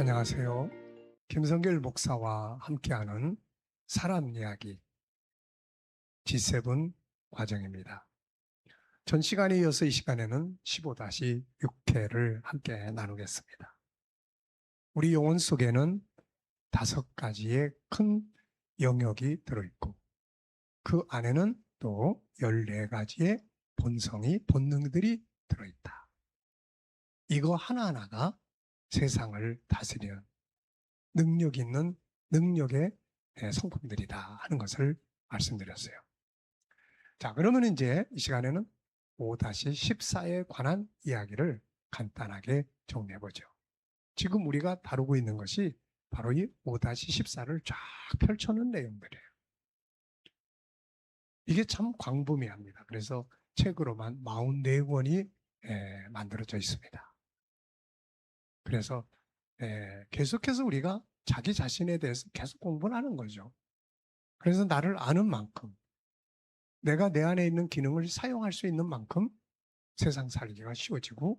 안녕하세요. 김성길 목사와 함께하는 사람 이야기 G7 과정입니다. 전 시간에 이어서 이 시간에는 15-6회를 함께 나누겠습니다. 우리 영혼 속에는 5가지의 큰 영역이 들어있고 그 안에는 또 14가지의 본능들이 들어있다. 이거 하나하나가 세상을 다스리는 능력 있는 능력의 성품들이다 하는 것을 말씀드렸어요. 자, 그러면 이제 이 시간에는 5-14에 관한 이야기를 간단하게 정리해보죠. 지금 우리가 다루고 있는 것이 바로 이 5-14를 쫙 펼쳐놓은 내용들이에요. 이게 참 광범위합니다. 그래서 책으로만 44권이 만들어져 있습니다. 그래서 계속해서 우리가 자기 자신에 대해서 계속 공부를 하는 거죠. 그래서 나를 아는 만큼, 내가 내 안에 있는 기능을 사용할 수 있는 만큼 세상 살기가 쉬워지고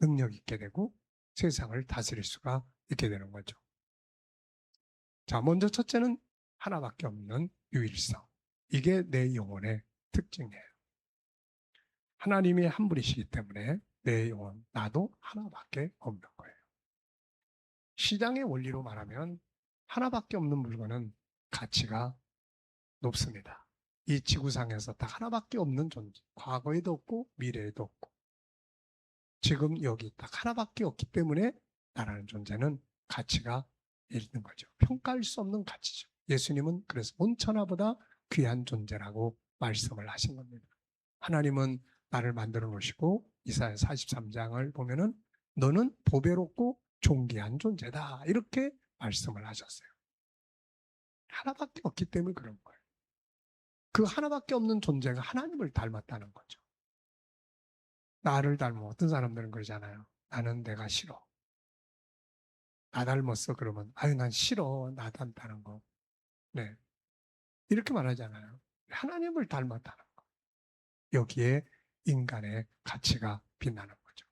능력 있게 되고 세상을 다스릴 수가 있게 되는 거죠. 자, 먼저 첫째는 하나밖에 없는 유일성. 이게 내 영혼의 특징이에요. 하나님이 한 분이시기 때문에 내 영혼, 나도 하나밖에 없는 거예요. 시장의 원리로 말하면 하나밖에 없는 물건은 가치가 높습니다. 이 지구상에서 딱 하나밖에 없는 존재. 과거에도 없고 미래에도 없고 지금 여기 딱 하나밖에 없기 때문에 나라는 존재는 가치가 있는 거죠. 평가할 수 없는 가치죠. 예수님은 그래서 온천하보다 귀한 존재라고 말씀을 하신 겁니다. 하나님은 나를 만들어 놓으시고 이사야 43장을 보면은 너는 보배롭고 존귀한 존재다 이렇게 말씀을 하셨어요. 하나밖에 없기 때문에 그런 거예요. 그 하나밖에 없는 존재가 하나님을 닮았다는 거죠. 나를 닮은 어떤 사람들은 그러잖아요. 나는 내가 싫어. 나 닮았어 그러면 아유 난 싫어. 나 닮다는 거. 네. 이렇게 말하잖아요. 하나님을 닮았다는 거. 여기에 인간의 가치가 빛나는 거죠.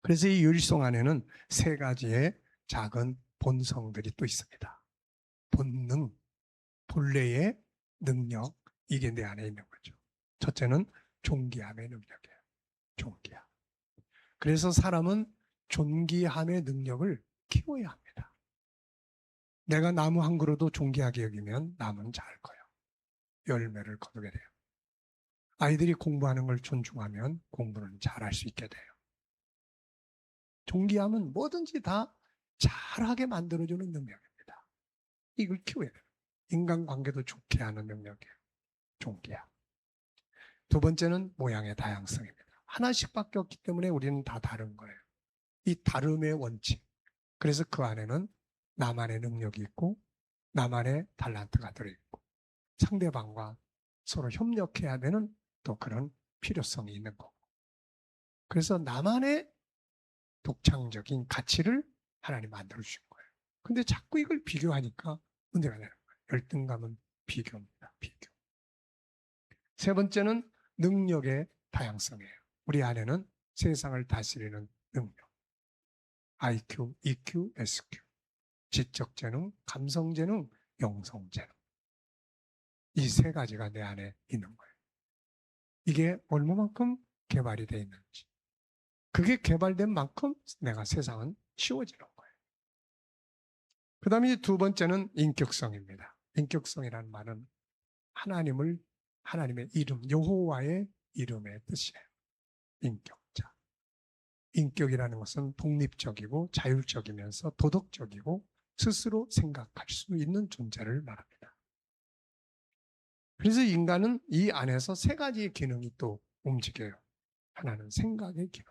그래서 이 유일성 안에는 3가지의 작은 본성들이 또 있습니다. 본능, 본래의 능력, 이게 내 안에 있는 거죠. 첫째는 존귀함의 능력이에요. 존귀함. 그래서 사람은 존귀함의 능력을 키워야 합니다. 내가 나무 한 그루도 존귀하게 여기면 나무는 자랄 거예요. 열매를 거두게 돼요. 아이들이 공부하는 걸 존중하면 공부는 잘할 수 있게 돼요. 존귀함은 뭐든지 다 잘하게 만들어주는 능력입니다. 이걸 키워야 돼요. 인간관계도 좋게 하는 능력이에요. 존귀함. 2번째는 모양의 다양성입니다. 하나씩밖에 없기 때문에 우리는 다 다른 거예요. 이 다름의 원칙. 그래서 그 안에는 나만의 능력이 있고 나만의 달란트가 들어있고 상대방과 서로 협력해야 되는 또 그런 필요성이 있는 거고. 그래서 나만의 독창적인 가치를 하나님 만들어 주신 거예요. 근데 자꾸 이걸 비교하니까 문제가 되는 거예요. 열등감은 비교입니다. 비교. 3번째는 능력의 다양성이에요. 우리 안에는 세상을 다스리는 능력. IQ, EQ, SQ. 지적 재능, 감성 재능, 영성 재능. 이 3가지가 내 안에 있는 거예요. 이게 얼마만큼 개발이 되어 있는지. 그게 개발된 만큼 내가 세상은 쉬워지는 거예요. 그 다음에 2번째는 인격성입니다. 인격성이라는 말은 하나님의 이름, 여호와의 이름의 뜻이에요. 인격자. 인격이라는 것은 독립적이고 자율적이면서 도덕적이고 스스로 생각할 수 있는 존재를 말합니다. 그래서 인간은 이 안에서 3가지의 기능이 또 움직여요. 하나는 생각의 기능.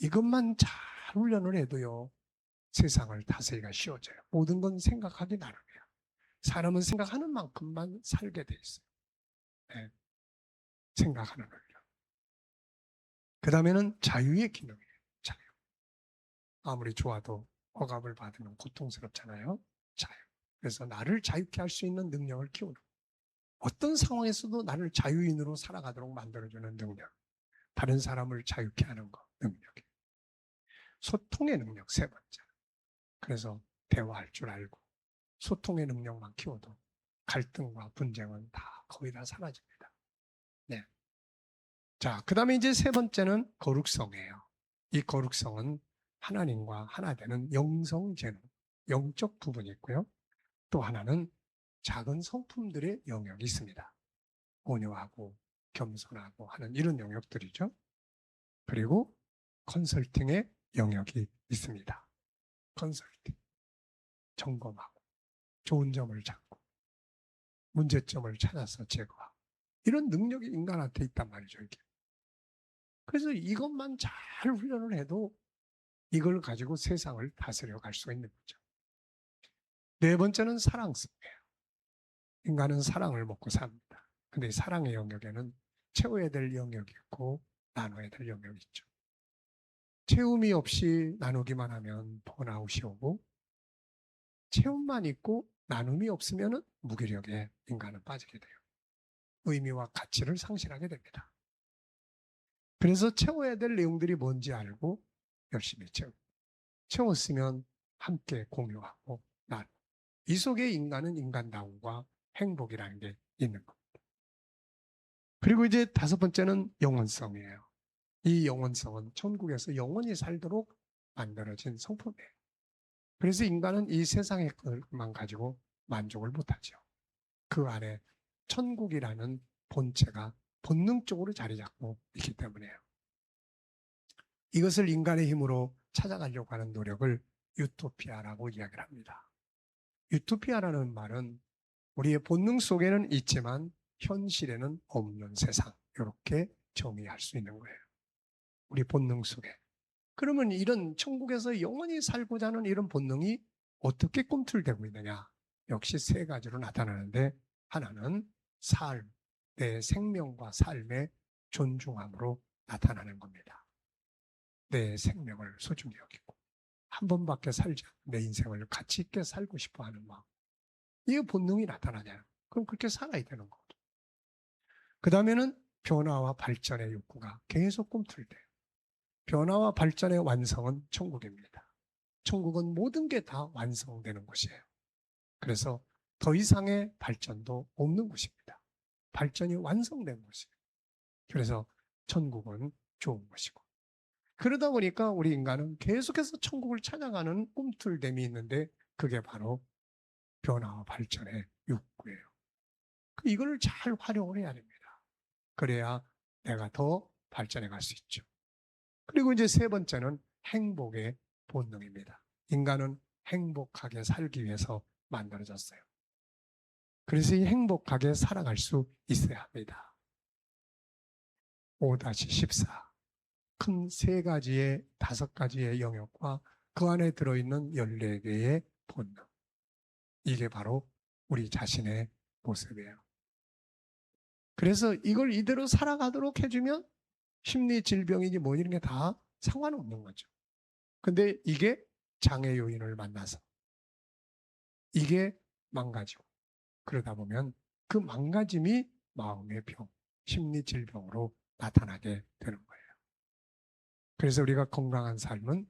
이것만 잘 훈련을 해도요. 세상을 다스리기가 쉬워져요. 모든 건 생각하기 나름이에요. 사람은 생각하는 만큼만 살게 돼 있어요. 네. 생각하는 훈련. 그 다음에는 자유의 기능이에요. 자유. 아무리 좋아도 억압을 받으면 고통스럽잖아요. 자유. 그래서 나를 자유케 할 수 있는 능력을 키우는 거예요. 어떤 상황에서도 나를 자유인으로 살아가도록 만들어주는 능력. 다른 사람을 자유케 하는 거, 능력이에요. 소통의 능력 세 번째. 그래서 대화할 줄 알고 소통의 능력만 키워도 갈등과 분쟁은 다 거의 다 사라집니다. 네. 자, 그 다음에 이제 세 번째는 거룩성이에요. 이 거룩성은 하나님과 하나 되는 영성재능, 영적 부분이 있고요. 또 하나는 작은 성품들의 영역이 있습니다. 온유하고 겸손하고 하는 이런 영역들이죠. 그리고 컨설팅의 영역이 있습니다. 컨설팅. 점검하고 좋은 점을 찾고 문제점을 찾아서 제거하고 이런 능력이 인간한테 있단 말이죠. 이게. 그래서 이것만 잘 훈련을 해도 이걸 가지고 세상을 다스려 갈 수가 있는 거죠. 네 번째는 사랑성이에요. 인간은 사랑을 먹고 삽니다. 근데 이 사랑의 영역에는 채워야 될 영역이 있고 나눠야 될 영역이 있죠. 채움이 없이 나누기만 하면 번아웃이 오고 채움만 있고 나눔이 없으면 무기력에 인간은 빠지게 돼요. 의미와 가치를 상실하게 됩니다. 그래서 채워야 될 내용들이 뭔지 알고 열심히 채웠으면 함께 공유하고 나누고 이 속에 인간은 인간다움과 행복이라는 게 있는 겁니다. 그리고 이제 다섯 번째는 영원성이에요. 이 영원성은 천국에서 영원히 살도록 만들어진 성품이에요. 그래서 인간은 이 세상의 것만 가지고 만족을 못하죠. 그 안에 천국이라는 본체가 본능적으로 자리 잡고 있기 때문에요. 이것을 인간의 힘으로 찾아가려고 하는 노력을 유토피아라고 이야기를 합니다. 유토피아라는 말은 우리의 본능 속에는 있지만 현실에는 없는 세상, 이렇게 정의할 수 있는 거예요. 우리 본능 속에. 그러면 이런 천국에서 영원히 살고자 하는 이런 본능이 어떻게 꿈틀대고 있느냐? 역시 세 가지로 나타나는데 하나는 삶, 내 생명과 삶의 존중함으로 나타나는 겁니다. 내 생명을 소중히 여기고 한 번밖에 살지 않는 내 인생을 가치 있게 살고 싶어 하는 마음. 이게 본능이 나타나잖아요. 그럼 그렇게 살아야 되는 거죠. 그 다음에는 변화와 발전의 욕구가 계속 꿈틀대요. 변화와 발전의 완성은 천국입니다. 천국은 모든 게 다 완성되는 곳이에요. 그래서 더 이상의 발전도 없는 곳입니다. 발전이 완성된 곳이에요. 그래서 천국은 좋은 곳이고. 그러다 보니까 우리 인간은 계속해서 천국을 찾아가는 꿈틀댐이 있는데 그게 바로 변화와 발전의 욕구예요. 이걸 잘 활용을 해야 됩니다. 그래야 내가 더 발전해 갈 수 있죠. 그리고 이제 세 번째는 행복의 본능입니다. 인간은 행복하게 살기 위해서 만들어졌어요. 그래서 이 행복하게 살아갈 수 있어야 합니다. 5-14. 큰 세 가지의, 5가지의 영역과 그 안에 들어있는 14개의 본능. 이게 바로 우리 자신의 모습이에요. 그래서 이걸 이대로 살아가도록 해주면 심리 질병이지 뭐 이런 게 다 상관없는 거죠. 근데 이게 장애 요인을 만나서 이게 망가지고 그러다 보면 그 망가짐이 마음의 병, 심리 질병으로 나타나게 되는 거예요. 그래서 우리가 건강한 삶은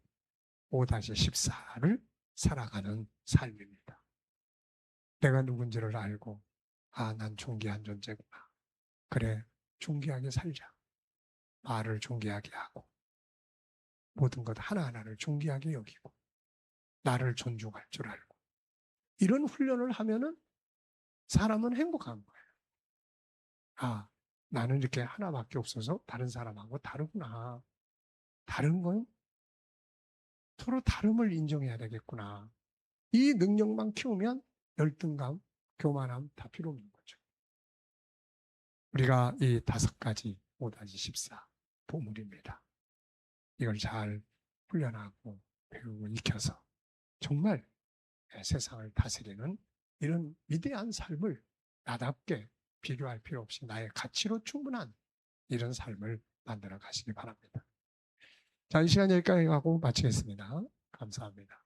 5-14를 살아가는 삶입니다. 내가 누군지를 알고 아, 난 존귀한 존재구나. 그래, 존귀하게 살자. 말을 존귀하게 하고 모든 것 하나하나를 존귀하게 여기고 나를 존중할 줄 알고 이런 훈련을 하면은 사람은 행복한 거예요. 아, 나는 이렇게 하나밖에 없어서 다른 사람하고 다르구나. 다른 건 서로 다름을 인정해야 되겠구나. 이 능력만 키우면 열등감, 교만함 다 필요 없는 거죠. 우리가 이 5가지 5-14 보물입니다. 이걸 잘 훈련하고 배우고 익혀서 정말 세상을 다스리는 이런 위대한 삶을 나답게 비교할 필요 없이 나의 가치로 충분한 이런 삶을 만들어 가시기 바랍니다. 자, 이 시간 여기까지 하고 마치겠습니다. 감사합니다.